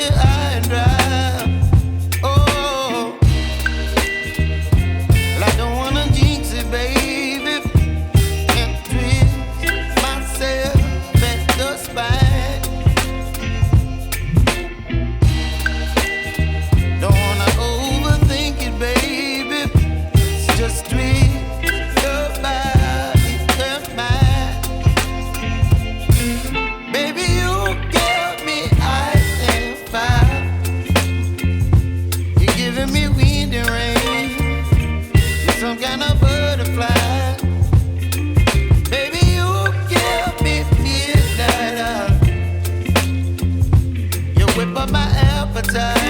high and dry. Oh, well, I don't wanna jinx it, baby, and twist myself at the spine. Don't wanna overthink it, baby. It's just twist your body and mine. Baby, you give me ice and fire. You're giving me wind and rain. You're some kind of butterfly. Baby, you give me midnight. You whip up my appetite.